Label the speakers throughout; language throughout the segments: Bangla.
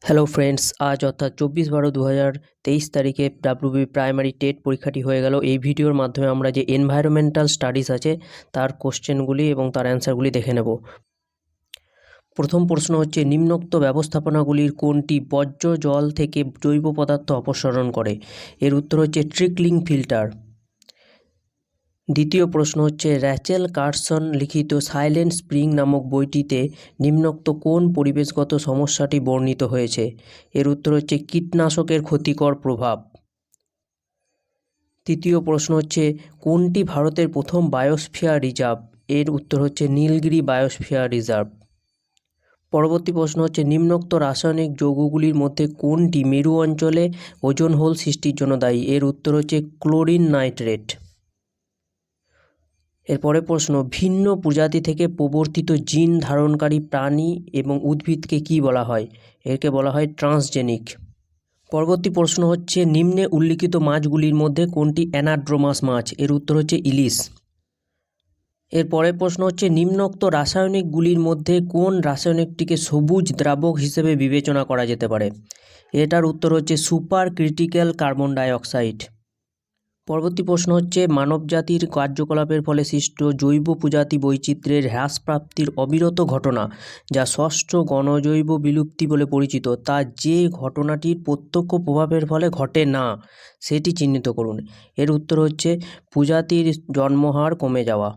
Speaker 1: হ্যালো ফ্রেন্ডস, আজ অর্থাৎ 24/12/2023 তারিখে ডাব্লিউবি প্রাইমারি টেট পরীক্ষাটি হয়ে গেল। এই ভিডিওর মাধ্যমে আমরা যে এনভায়রনমেন্টাল স্টাডিজ আছে তার কোশ্চেনগুলি এবং তার অ্যান্সারগুলি দেখে নেব। প্রথম প্রশ্ন হচ্ছে, নিম্নোক্ত ব্যবস্থাপনাগুলির কোনটি বর্জ্য জল থেকে জৈব পদার্থ অপসারণ করে? এর উত্তর হচ্ছে ট্রিকলিং ফিল্টার। দ্বিতীয় প্রশ্ন হচ্ছে, র্যাচেল কার্সন লিখিত সাইলেন্ট স্প্রিং নামক বইটিতে নিম্নোক্ত কোন পরিবেশগত সমস্যাটি বর্ণিত হয়েছে? এর উত্তর হচ্ছে কীটনাশকের ক্ষতিকর প্রভাব। তৃতীয় প্রশ্ন হচ্ছে, কোনটি ভারতের প্রথম বায়োস্ফিয়ার রিজার্ভ? এর উত্তর হচ্ছে নীলগিরি বায়োস্ফিয়ার রিজার্ভ। পরবর্তী প্রশ্ন হচ্ছে, নিম্নোক্ত রাসায়নিক যৌগগুলির মধ্যে কোনটি মেরু অঞ্চলে ওজোন হোল সৃষ্টির জন্য দায়ী? এর উত্তর হচ্ছে ক্লোরিন নাইট্রেট। এরপরে প্রশ্ন, ভিন্ন প্রজাতি থেকে প্রবর্তিত জিন ধারণকারী প্রাণী এবং উদ্ভিদকে কি বলা হয়? একে বলা হয় ট্রান্সজেনিক। পরবর্তী প্রশ্ন হচ্ছে, নিম্নে উল্লিখিত মাছগুলির মধ্যে কোনটি অ্যানাড্রোমাস মাছ? এর উত্তর হচ্ছে ইলিশ। এরপরের প্রশ্ন হচ্ছে, নিম্নোক্ত রাসায়নিকগুলির মধ্যে কোন রাসায়নিকটিকে সবুজ দ্রাবক হিসেবে বিবেচনা করা যেতে পারে? এটার উত্তর হচ্ছে সুপার ক্রিটিক্যাল কার্বন ডাইঅক্সাইড। পরবর্তী প্রশ্ন হচ্ছে, মানবজাতির কার্যকলাপের ফলে সৃষ্ট জৈব প্রজাতি বৈচিত্র্যের হ্রাসপ্রাপ্তির অবিরত ঘটনা, যা ষষ্ঠ গণজৈব বিলুপ্তি বলে পরিচিত, তা যে ঘটনাটির প্রত্যক্ষ প্রভাবের ফলে ঘটে না সেটি চিহ্নিত করুন। এর উত্তর হচ্ছে প্রজাতির জন্মহার কমে যাওয়া।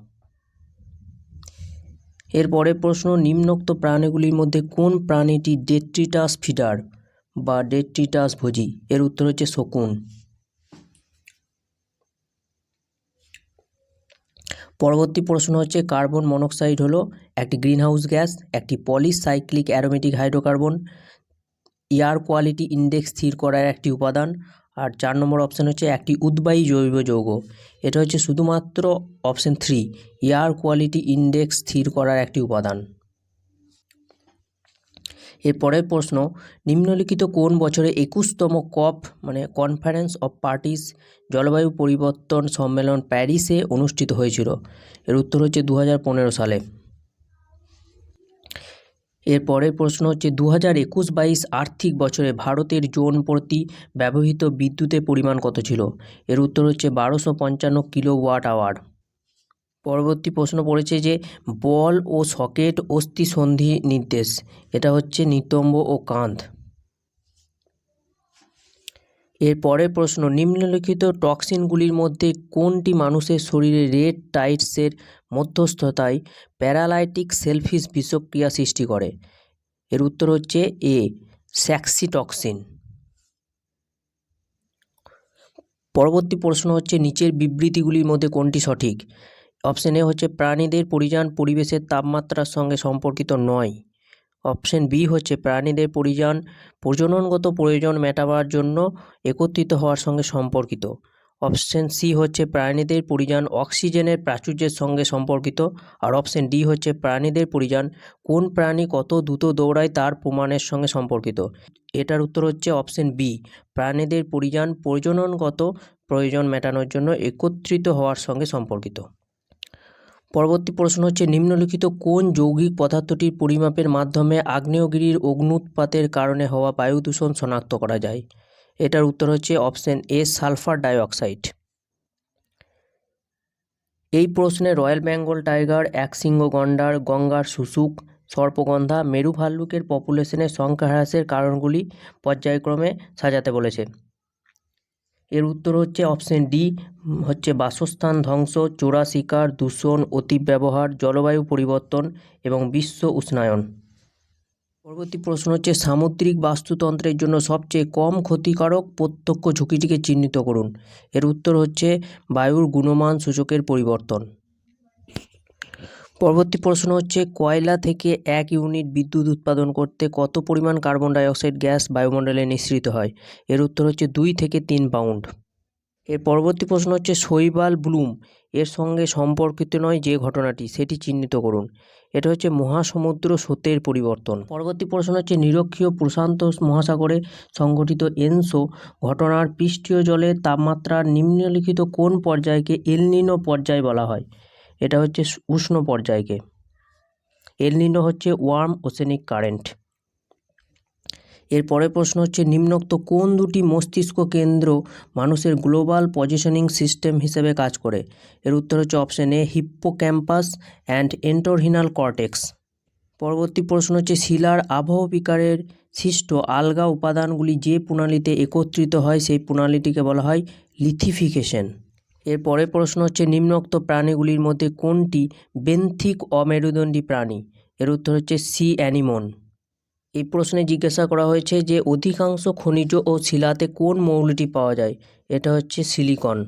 Speaker 1: এরপরের প্রশ্ন, নিম্নোক্ত প্রাণীগুলির মধ্যে কোন প্রাণীটি ডেট্রিটাস ফিডার বা ডেট্রিটাস ভোজী? এর উত্তর হচ্ছে শকুন। পরবর্তী প্রশ্ন হচ্ছে, কার্বন মনোক্সাইড হলো একটি গ্রিনহাউস গ্যাস, একটি polycyclic aromatic hydrocarbon, air quality index স্থির করার একটি উপাদান। আর 4 নম্বর অপশান হচ্ছে একটি উদ্বায়ী জৈব যৌগ। এটা হচ্ছে শুধুমাত্র অপশান 3, এয়ার কোয়ালিটি ইন্ডেক্স স্থির করার একটি উপাদান। এরপরের প্রশ্ন, নিম্নলিখিত কোন বছরে 21তম কপ কনফারেন্স অফ পার্টিস জলবায়ু পরিবর্তন সম্মেলন প্যারিসে অনুষ্ঠিত হয়েছিল? এর উত্তর হচ্ছে 2015 সালে। এরপরের প্রশ্ন হচ্ছে, 2021-22 আর্থিক বছরে ভারতের জোন প্রতি ব্যবহৃত বিদ্যুতের পরিমাণ কত ছিল? এর উত্তর হচ্ছে 1255 কিলোওয়াট আওয়ার। পরবর্তী প্রশ্ন পড়েছে যে, বল ও সকেট অস্থি সন্ধি নির্দেশ, এটা হচ্ছে নিতম্ব ও কাঁধ। এর পরের প্রশ্ন, নিম্নলিখিত টক্সিনগুলির মধ্যে কোনটি মানুষের শরীরে রেড টাইডসের মধ্যস্থতায় প্যারালাইটিক সেলফিশ বিষক্রিয়া সৃষ্টি করে? এর উত্তর হচ্ছে এ, স্যাক্সিটক্সিন। পরবর্তী প্রশ্ন হচ্ছে, নিচের বিবৃতিগুলির মধ্যে কোনটি সঠিক? অপশন এ হচ্ছে প্রাণীদের পরিযান পরিবেশের তাপমাত্রার সঙ্গে সম্পর্কিত নয়। অপশন বি হচ্ছে প্রাণীদের পরিযান প্রজননগত প্রয়োজন মেটাবার জন্য একত্রিত হওয়ার সঙ্গে সম্পর্কিত। অপশন সি হচ্ছে প্রাণীদের পরিযান অক্সিজেনের প্রাচুর্যের সঙ্গে সম্পর্কিত। আর অপশন ডি হচ্ছে প্রাণীদের পরিযান কোন প্রাণী কত দ্রুত দৌড়ায় তার প্রমাণের সঙ্গে সম্পর্কিত। এটার উত্তর হচ্ছে অপশন বি, প্রাণীদের পরিযান প্রজননগত প্রয়োজন মেটানোর জন্য একত্রিত হওয়ার সঙ্গে সম্পর্কিত। পরবর্তী প্রশ্ন হচ্ছে, নিম্নলিখিত কোন যৌগিক পদার্থটির পরিমাপের মাধ্যমে আগ্নেয়গিরির অগ্ন্যুৎপাতের কারণে হওয়া বায়ু দূষণ শনাক্ত করা যায়? এটার উত্তর হচ্ছে অপশন এ, সালফার ডাইঅক্সাইড। এই প্রশ্নে রয়্যাল বেঙ্গল টাইগার, একশৃঙ্গ গন্ডার, গঙ্গার শুশুক, সর্পগন্ধা, মেরু ভাল্লুকের পপুলেশনের সংখ্যা হ্রাসের কারণগুলি পর্যায়ক্রমে সাজাতে বলেছে। এর উত্তর হচ্ছে অপশন ডি, হচ্ছে বাসস্থান ধ্বংস, চোরা শিকার, দূষণ, অতিব্যবহার, জলবায়ু পরিবর্তন এবং বিশ্ব উষ্ণায়ন। পরবর্তী প্রশ্ন হচ্ছে, সামুদ্রিক বাস্তুতন্ত্রের জন্য সবচেয়ে কম ক্ষতিকারক প্রত্যক্ষ ঝুঁকিটিকে চিহ্নিত করুন। এর উত্তর হচ্ছে বায়ুর গুণমান সূচকের পরিবর্তন। পরবর্তী প্রশ্ন হচ্ছে, কয়লা থেকে 1 ইউনিট বিদ্যুৎ উৎপাদন করতে কত পরিমাণ কার্বন ডাইঅক্সাইড গ্যাস বায়ুমণ্ডলে নিঃসৃত হয়? এর উত্তর হচ্ছে 2 থেকে 3 পাউন্ড। এর পরবর্তী প্রশ্ন হচ্ছে, শৈবাল ব্লুম এর সঙ্গে সম্পর্কিত নয় যে ঘটনাটি, সেটি চিহ্নিত করুন। এটা হচ্ছে মহাসমুদ্র স্রোতের পরিবর্তন। পরবর্তী প্রশ্ন হচ্ছে, নিরক্ষীয় প্রশান্ত মহাসাগরে সংঘটিত এনসো ঘটনার পৃষ্ঠীয় জলের তাপমাত্রার নিম্নলিখিত কোন পর্যায়কে এল নিনো পর্যায় বলা হয়? এটা হচ্ছে উষ্ণ পর্যায়কে। এল নিনো হচ্ছে ওয়ার্ম ওশেনিক কারেন্ট। এর পরের প্রশ্ন হচ্ছে নিম্নোক্ত কোন দুটি মস্তিষ্ক কেন্দ্র মানুষের গ্লোবাল পজিশনিং সিস্টেম হিসেবে কাজ করে? এর উত্তর হচ্ছে option A hippocampus and entorhinal cortex. পরবর্তী প্রশ্ন হচ্ছে শিলার আবহবিকারের সৃষ্ট আলগা উপাদানগুলি যে প্রণালীতে একত্রিত হয় সেই প্রণালীটিকে বলা হয় লিথিফিকেশন। এর পরের প্রশ্ন হচ্ছে নিম্নোক্ত প্রাণীগুলির মধ্যে কোনটি বেন্থিক অমেরুদণ্ডী প্রাণী? এর উত্তর হচ্ছে সি অ্যানিমন। এই প্রশ্নে জিজ্ঞাসা করা হয়েছে যে অধিকাংশ খনিজ ও শিলাতে কোন মৌলটি পাওয়া যায়? এটা হচ্ছে সিলিকন।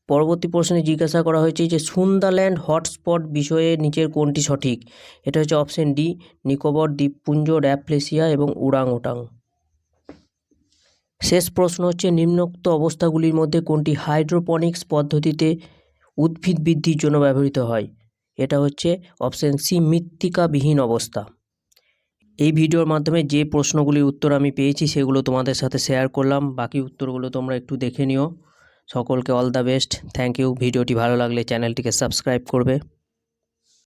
Speaker 1: পরবর্তী প্রশ্নে জিজ্ঞাসা করা হয়েছে যে সুন্দারল্যান্ড হটস্পট বিষয়ে নিচের কোনটি সঠিক? এটা হচ্ছে অপশন ডি নিকোবর দ্বীপপুঞ্জ, র্যাফলেসিয়া এবং ওরাংওটাং। শেষ প্রশ্ন হচ্ছে নিম্নোক্ত অবস্থাগুলির মধ্যে কোনটি হাইড্রোপনিক্স পদ্ধতিতে উদ্ভিদ বৃদ্ধির জন্য ব্যবহৃত হয়? এটা হচ্ছে অপশন সি মৃত্তিকাবিহীন অবস্থা। এই ভিডিওর মাধ্যমে যে প্রশ্নগুলির উত্তর আমি পেয়েছি সেগুলো তোমাদের সাথে শেয়ার করলাম, বাকি উত্তরগুলো তোমরা একটু দেখে নিও। সকলকে all the best, thank you. ভিডিওটি ভালো লাগলে চ্যানেলটিকে সাবস্ক্রাইব করবে।